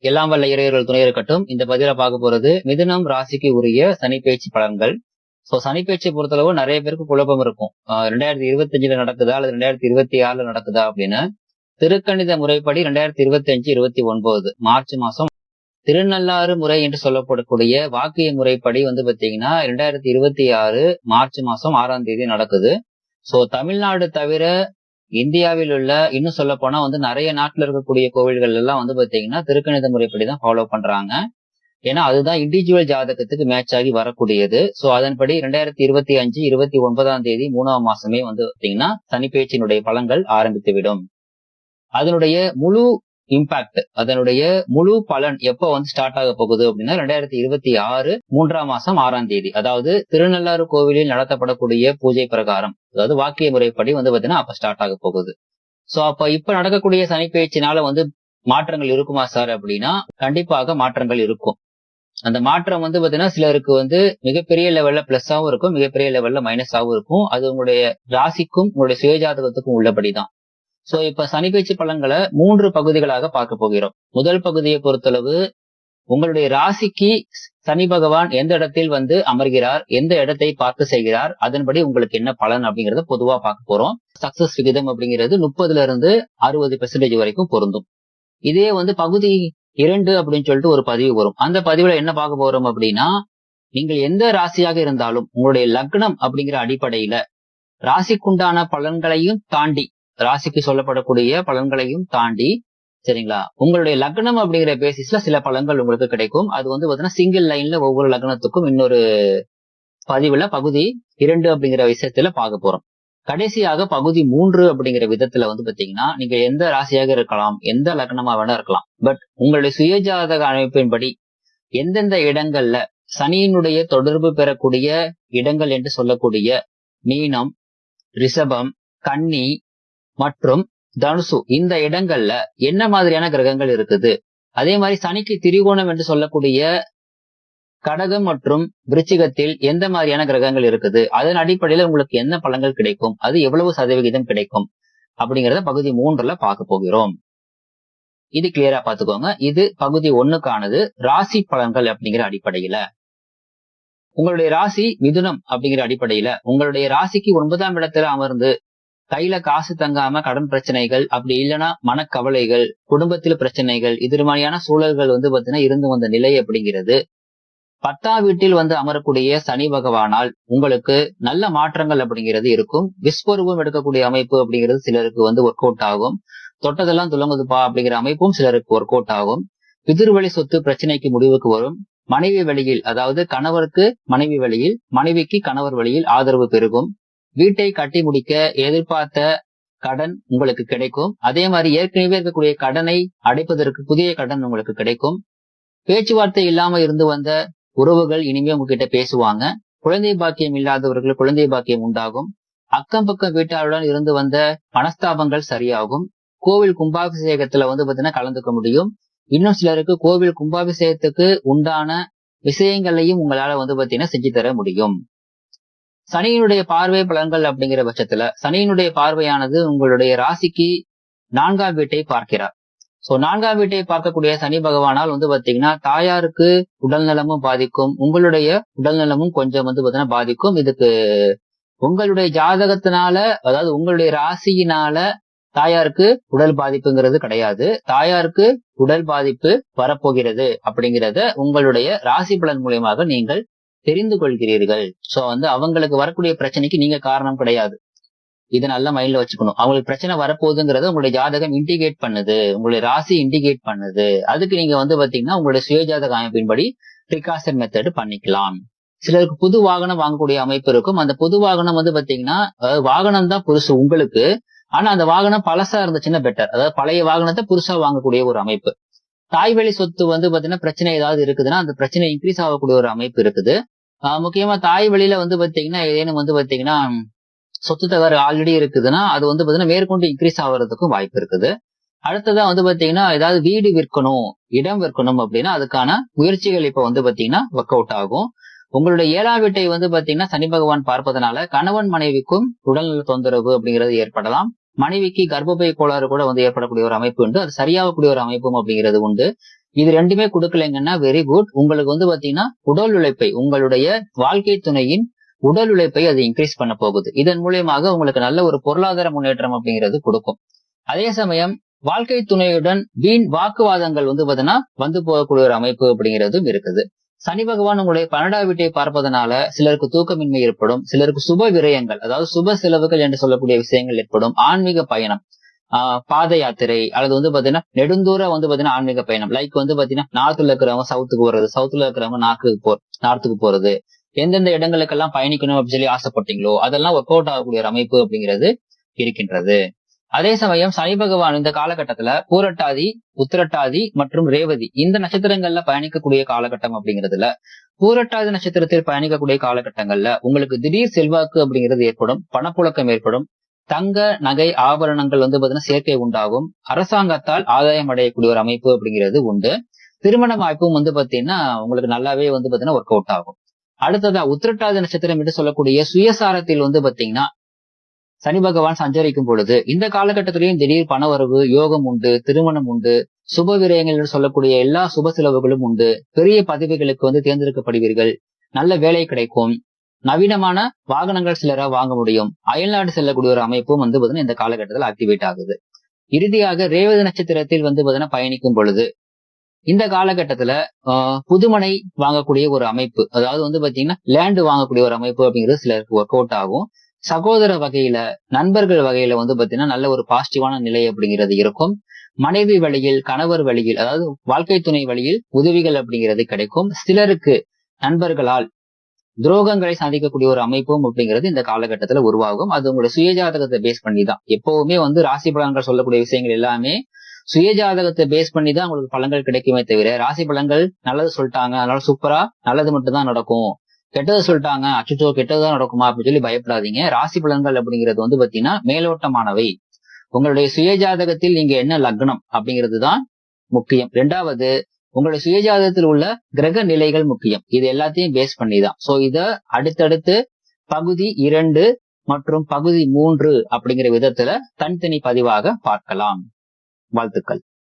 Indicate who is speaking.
Speaker 1: எல்லாம் வல்ல இறையர்கள் துணை இருக்கட்டும். இந்த பதில பார்க்க போறது மிதுனம் ராசிக்கு உரிய சனிப்பெயர்ச்சி பலன்கள். சோ சனிப்பெயர்ச்சியை பொறுத்தளவு நிறைய பேருக்கு குழப்பம் இருக்கும். 2025 நடக்குதா அல்லது 2026 நடக்குதா அப்படின்னு. திருக்கணித முறைப்படி 2025-29 மார்ச் மாசம் திருநள்ளாறு முறை என்று சொல்லப்படக்கூடிய வாக்கிய முறைப்படி பாத்தீங்கன்னா 2026 மார்ச் மாசம் 6ஆம் தேதி நடக்குது. சோ தமிழ்நாடு தவிர இந்தியாவில் உள்ள இன்னும் சொல்ல போனா நிறைய நாட்டுல இருக்கக்கூடிய கோவில்கள் எல்லாம் பாத்தீங்கன்னா திருக்கணித முறைப்படிதான் ஃபாலோ பண்றாங்க. ஏன்னா அதுதான் இண்டிவிஜுவல் ஜாதகத்துக்கு மேட்ச் ஆகி வரக்கூடியது. சோ அதன்படி 2025-29ஆம் தேதி 3ஆம் மாசமே பாத்தீங்கன்னா சனிப்பெயர்ச்சியினுடைய பலன்கள் ஆரம்பித்துவிடும். அதனுடைய முழு இம்பாக்ட், அதனுடைய முழு பலன் எப்ப ஸ்டார்ட் ஆக போகுது அப்படின்னா 2026 3ஆம் மாசம் 6ஆம் தேதி, அதாவது திருநள்ளாறு கோவிலில் நடத்தப்படக்கூடிய பூஜை பிரகாரம், அதாவது வாக்கிய முறைப்படி பாத்தீங்கன்னா அப்ப ஸ்டார்ட் ஆக போகுது. சோ அப்ப இப்ப நடக்கக்கூடிய சனிப்பெயர்ச்சினால மாற்றங்கள் இருக்குமா சார் அப்படின்னா கண்டிப்பாக மாற்றங்கள் இருக்கும். அந்த மாற்றம் பாத்தீங்கன்னா சிலருக்கு மிகப்பெரிய லெவல்ல பிளஸ்ஸாவும் இருக்கும், மிகப்பெரிய லெவல்ல மைனஸாவும் இருக்கும். அது உங்களுடைய ராசிக்கும் உங்களுடைய சுயஜாதகத்துக்கும் உள்ளபடிதான். சோ இப்ப சனிப்பெயர்ச்சி பலன்களை 3 பகுதிகளாக பார்க்க போகிறோம். முதல் பகுதியை பொறுத்தளவு உங்களுடைய ராசிக்கு சனி பகவான் எந்த இடத்தில் அமர்கிறார், எந்த இடத்தை பார்த்து செய்கிறார், அதன்படி உங்களுக்கு என்ன பலன் அப்படிங்கறத பொதுவா பார்க்க போறோம். சக்சஸ் விகிதம் அப்படிங்கிறது 30ல இருந்து 60% வரைக்கும் பொருந்தும். இதே பகுதி 2 அப்படின்னு சொல்லிட்டு ஒரு பதிவு வரும். அந்த பதிவுல என்ன பார்க்க போறோம் அப்படின்னா, நீங்கள் எந்த ராசியாக இருந்தாலும் உங்களுடைய லக்னம் அப்படிங்கிற அடிப்படையில ராசிக்குண்டான பலன்களையும் தாண்டி, ராசிக்கு சொல்லப்படக்கூடிய பலன்களையும் தாண்டி, சரிங்களா, உங்களுடைய லக்னம் அப்படிங்கிற பேசிஸ்ல சில பலன்கள் உங்களுக்கு கிடைக்கும். அது பாத்தீங்கன்னா சிங்கிள் லைன்ல ஒவ்வொரு லக்னத்துக்கும் இன்னொரு பதிவுல பகுதி 2 அப்படிங்கிற விஷயத்துல பார்க்க போறோம். கடைசியாக பகுதி 3 அப்படிங்கிற விதத்துல பாத்தீங்கன்னா நீங்க எந்த ராசியாக இருக்கலாம், எந்த லக்னமா வேணா இருக்கலாம், பட் உங்களுடைய சுயஜாதக அமைப்பின்படி எந்தெந்த இடங்கள்ல சனியினுடைய தொடர்பு பெறக்கூடிய இடங்கள் என்று சொல்லக்கூடிய மீனம், ரிஷபம், கன்னி மற்றும் தனுசு, இந்த இடங்கள்ல என்ன மாதிரியான கிரகங்கள் இருக்குது, அதே மாதிரி சனிக்கு திரிகோணம் என்று சொல்லக்கூடிய கடகம் மற்றும் விருச்சிகத்தில் எந்த மாதிரியான கிரகங்கள் இருக்குது, அதன் அடிப்படையில உங்களுக்கு என்ன பலன்கள் கிடைக்கும், அது எவ்வளவு சதவிகிதம் கிடைக்கும் அப்படிங்கறத பகுதி 3ல பார்க்க போகிறோம். இது கிளியரா பாத்துக்கோங்க. இது பகுதி 1க்கானது ராசி பலன்கள் அப்படிங்கிற அடிப்படையில. உங்களுடைய ராசி மிதுனம் அப்படிங்கிற அடிப்படையில உங்களுடைய ராசிக்கு 9ஆம் இடத்துல அமர்ந்து கையில காசு தங்காம கடன் பிரச்சனைகள், அப்படி இல்லைன்னா மனக்கவலைகள், குடும்பத்தில் பிரச்சனைகள், இது மாதிரியான சூழல்கள் பாத்தீங்கன்னா இருந்து வந்த நிலை அப்படிங்கிறது 10ஆம் வீட்டில் அமரக்கூடிய சனி பகவானால் உங்களுக்கு நல்ல மாற்றங்கள் அப்படிங்கிறது இருக்கும். விஸ்வரூபம் எடுக்கக்கூடிய அமைப்பு அப்படிங்கிறது சிலருக்கு ஒர்க் அவுட் ஆகும். தொட்டதெல்லாம் துலங்குதுப்பா அப்படிங்கிற அமைப்பும் சிலருக்கு ஒர்க் அவுட் ஆகும். பிதிர்வழி சொத்து பிரச்சனைக்கு முடிவுக்கு வரும். மனைவி வழியில், அதாவது கணவருக்கு மனைவி வழியில், மனைவிக்கு கணவர் வழியில் ஆதரவு பெருகும். வீட்டை கட்டி முடிக்க எதிர்பார்த்த கடன் உங்களுக்கு கிடைக்கும். அதே மாதிரி ஏற்கனவே இருக்கக்கூடிய கடனை அடைப்பதற்கு புதிய கடன் உங்களுக்கு கிடைக்கும். பேச்சுவார்த்தை இல்லாம இருந்து வந்த உறவுகள் இனிமே உங்ககிட்ட பேசுவாங்க. குழந்தை பாக்கியம் இல்லாதவர்கள் குழந்தை பாக்கியம் உண்டாகும். அக்கம் பக்கம் வீட்டாருடன் இருந்து வந்த மனஸ்தாபங்கள் சரியாகும். கோவில் கும்பாபிஷேகத்துல பாத்தீங்கன்னா கலந்துக்க முடியும். இன்னும் சிலருக்கு கோவில் கும்பாபிஷேகத்துக்கு உண்டான விஷயங்களையும் உங்களால பாத்தீங்கன்னா செஞ்சு தர முடியும். சனியினுடைய பார்வை பலன்கள் அப்படிங்கிற பட்சத்துல சனியினுடைய பார்வையானது உங்களுடைய ராசிக்கு 4ஆம் வீட்டை பார்க்கிறார். சோ 4ஆம் வீட்டை பார்க்கக்கூடிய சனி பகவானால் பாத்தீங்கன்னா தாயாருக்கு உடல் நலமும் பாதிக்கும், உங்களுடைய உடல் நலமும் கொஞ்சம் பாத்தீங்கன்னா பாதிக்கும். இதுக்கு உங்களுடைய ஜாதகத்தினால, அதாவது உங்களுடைய ராசியினால தாயாருக்கு உடல் பாதிப்புங்கிறது கிடையாது. தாயாருக்கு உடல் பாதிப்பு வரப்போகிறது அப்படிங்கிறத உங்களுடைய ராசி பலன் மூலியமாக நீங்கள் தெரிந்து கொள்கிறீர்கள். சோ அவங்களுக்கு வரக்கூடிய பிரச்சனைக்கு நீங்க காரணம் கிடையாது. இதை நல்லா மைண்ட்ல வச்சுக்கணும். அவங்களுக்கு பிரச்சனை வரப்போகுதுங்கிறத உங்களுடைய ஜாதகம் இண்டிகேட் பண்ணுது, உங்களுடைய ராசி இண்டிகேட் பண்ணுது. அதுக்கு நீங்க பாத்தீங்கன்னா உங்களுடைய சுயஜாதக அமைப்பின்படி ப்ரிகாஷன் மெத்தட் பண்ணிக்கலாம். சிலருக்கு புது வாகனம் வாங்கக்கூடிய அமைப்பு இருக்கும். அந்த புது வாகனம் பாத்தீங்கன்னா வாகனம் தான் புதுசு உங்களுக்கு, ஆனா அந்த வாகனம் பழசா இருந்துச்சுன்னா பெட்டர். அதாவது பழைய வாகனத்தை புதுசா வாங்கக்கூடிய ஒரு அமைப்பு. தாய்வழி சொத்து பாத்தீங்கன்னா பிரச்சனை ஏதாவது இருக்குதுன்னா அந்த பிரச்சனை இன்க்ரீஸ் ஆகக்கூடிய ஒரு அமைப்பு இருக்குது. முக்கியமா தாய் வழியில பாத்தீங்கன்னா ஏதேனும் பாத்தீங்கன்னா சொத்து தகராறு ஆல்ரெடி இருக்குதுன்னா அது பாத்தீங்கன்னா மேற்கொண்டு இன்க்ரீஸ் ஆகிறதுக்கும் வாய்ப்பு இருக்குது. அடுத்ததான் பாத்தீங்கன்னா ஏதாவது வீடு விற்கணும், இடம் விற்கணும் அப்படின்னா அதுக்கான முயற்சிகள் இப்ப பாத்தீங்கன்னா ஒர்க் அவுட் ஆகும். உங்களுடைய 7ஆம் வீட்டை பாத்தீங்கன்னா சனி பகவான் பார்ப்பதனால கணவன் மனைவிக்கும் உடல்நல தொந்தரவு அப்படிங்கிறது ஏற்படலாம். மனைவிக்கு கர்ப்பப்பை கோளாறு கூட ஏற்படக்கூடிய ஒரு அமைப்பு உண்டு. அது சரியாகக்கூடிய ஒரு அமைப்பும் அப்படிங்கிறது உண்டு. இது ரெண்டுமே கொடுக்கலைங்கன்னா வெரி குட். உங்களுக்கு வந்து பாத்தீங்கன்னா உடல் உழைப்பை, உங்களுடைய வாழ்க்கை துணையின் உடல் உழைப்பை அது இன்க்ரீஸ் பண்ண போகுது. இதன் மூலியமாக உங்களுக்கு நல்ல ஒரு பொருளாதார முன்னேற்றம் அப்படிங்கிறது கொடுக்கும். அதே சமயம் வாழ்க்கை துணையுடன் வீண் வாக்குவாதங்கள் வந்து பாத்தீங்கன்னா வந்து போகக்கூடிய ஒரு அமைப்பு அப்படிங்கிறதும் இருக்குது. சனி பகவான் உங்களுடைய 12வது வீட்டை பார்ப்பதனால சிலருக்கு தூக்கமின்மை ஏற்படும், சிலருக்கு சுப விரயங்கள், அதாவது சுப செலவுகள் என்று சொல்லக்கூடிய விஷயங்கள் ஏற்படும். ஆன்மீக பயணம், பாத யாத்திரை, அல்லது வந்து பாத்தீங்கன்னா நெடுந்தூர வந்து பாத்தீங்கன்னா ஆன்மீக பயணம், லைக் வந்து பாத்தீங்கன்னா நார்த்ல இருக்கிறவங்க சவுத்துக்கு போறது, சவுத்ல இருக்கிறவங்க நார்த்துக்கு போறது, எந்தெந்த இடங்களுக்கெல்லாம் பயணிக்கணும் அப்படின்னு சொல்லி ஆசைப்பட்டீங்களோ அதெல்லாம் ஒர்க் அவுட் ஆகக்கூடிய ஒரு அமைப்பு அப்படிங்கிறது இருக்கின்றது. அதே சமயம் சனி பகவான் இந்த காலகட்டத்துல பூரட்டாதி, உத்திரட்டாதி மற்றும் ரேவதி இந்த நட்சத்திரங்கள்ல பயணிக்கக்கூடிய காலகட்டம் அப்படிங்கிறதுல, பூரட்டாதி நட்சத்திரத்தில் பயணிக்கக்கூடிய காலகட்டங்கள்ல உங்களுக்கு திடீர் செல்வாக்கு அப்படிங்கிறது ஏற்படும், பணப்புழக்கம் ஏற்படும், தங்க நகை ஆபரணங்கள் வந்து பாத்தீங்கன்னா சேர்க்கை உண்டாகும், அரசாங்கத்தால் ஆதாயம் அடையக்கூடிய ஒரு அமைப்பு அப்படிங்கிறது உண்டு. திருமண வாய்ப்பும் வந்து பாத்தீங்கன்னா உங்களுக்கு நல்லாவே வந்து பாத்தீங்கன்னா ஒர்க் அவுட் ஆகும். அடுத்ததா உத்திரட்டாதி நட்சத்திரம் என்று சொல்லக்கூடிய சுயசாரத்தில் வந்து பாத்தீங்கன்னா சனி பகவான் சஞ்சரிக்கும் பொழுது இந்த காலகட்டத்திலையும் திடீர் பணவரவு, யோகம் உண்டு, திருமணம் உண்டு, சுப விரயங்கள் என்று சொல்லக்கூடிய எல்லா சுப செலவுகளும் உண்டு, பெரிய பதவிகளுக்கு வந்து தேர்ந்தெடுக்கப்படுவீர்கள், நல்ல வேலை கிடைக்கும், நவீனமான வாகனங்கள் சிலரா வாங்க முடியும், அயல்நாடு செல்லக்கூடிய ஒரு அமைப்பும் வந்து பாத்தீங்கன்னா இந்த காலகட்டத்தில் ஆக்டிவேட் ஆகுது. இறுதியாக ரேவதி நட்சத்திரத்தில் வந்து பாத்தீங்கன்னா பயணிக்கும் பொழுது இந்த காலகட்டத்துல புதுமனை வாங்கக்கூடிய ஒரு அமைப்பு, அதாவது வந்து பாத்தீங்கன்னா லேண்ட் வாங்கக்கூடிய ஒரு அமைப்பு அப்படிங்கிறது சிலருக்கு ஒர்க் அவுட் ஆகும். சகோதர வகையில, நண்பர்கள் வகையில வந்து பாத்தீங்கன்னா நல்ல ஒரு பாசிட்டிவான நிலை அப்படிங்கிறது இருக்கும். மனைவி வழியில், கணவர் வழியில், அதாவது வாழ்க்கை துணை வழியில் உதவிகள் அப்படிங்கிறது கிடைக்கும். சிலருக்கு நண்பர்களால் துரோகங்களை சந்திக்கக்கூடிய ஒரு அமைப்பும் அப்படிங்கிறது இந்த காலகட்டத்துல உருவாகும். அது உங்களுடைய சுயஜாதகத்தை பேஸ் பண்ணி தான். எப்பவுமே வந்து ராசி பலன்கள் சொல்லக்கூடிய விஷயங்கள் எல்லாமே சுயஜாதகத்தை பேஸ் பண்ணி தான் உங்களுக்கு பலன்கள் கிடைக்குமே தவிர, ராசி பலன்கள் நல்லது சொல்லிட்டாங்க அதனால சூப்பரா நல்லது மட்டும் தான் நடக்கும், கெட்டது சொல்லிட்டாங்க அச்சுச்சோ கெட்டதுதான் நடக்குமா அப்படின்னு சொல்லி பயப்படாதீங்க. ராசி பலன்கள் அப்படிங்கிறது வந்து பாத்தீங்கன்னா மேலோட்டமானவை. உங்களுடைய சுயஜாதகத்தில் நீங்க என்ன லக்னம் அப்படிங்கிறது தான் முக்கியம். 2வது உங்களுடைய சுயஜாதகத்தில் உள்ள கிரக நிலைகள் முக்கியம். இது எல்லாத்தையும் பேஸ் பண்ணி தான். சோ இத அடுத்தடுத்து பகுதி 2 மற்றும் பகுதி 3 அப்படிங்கிற விதத்துல தனித்தனி பதிவாக பார்க்கலாம். வாழ்த்துக்கள்.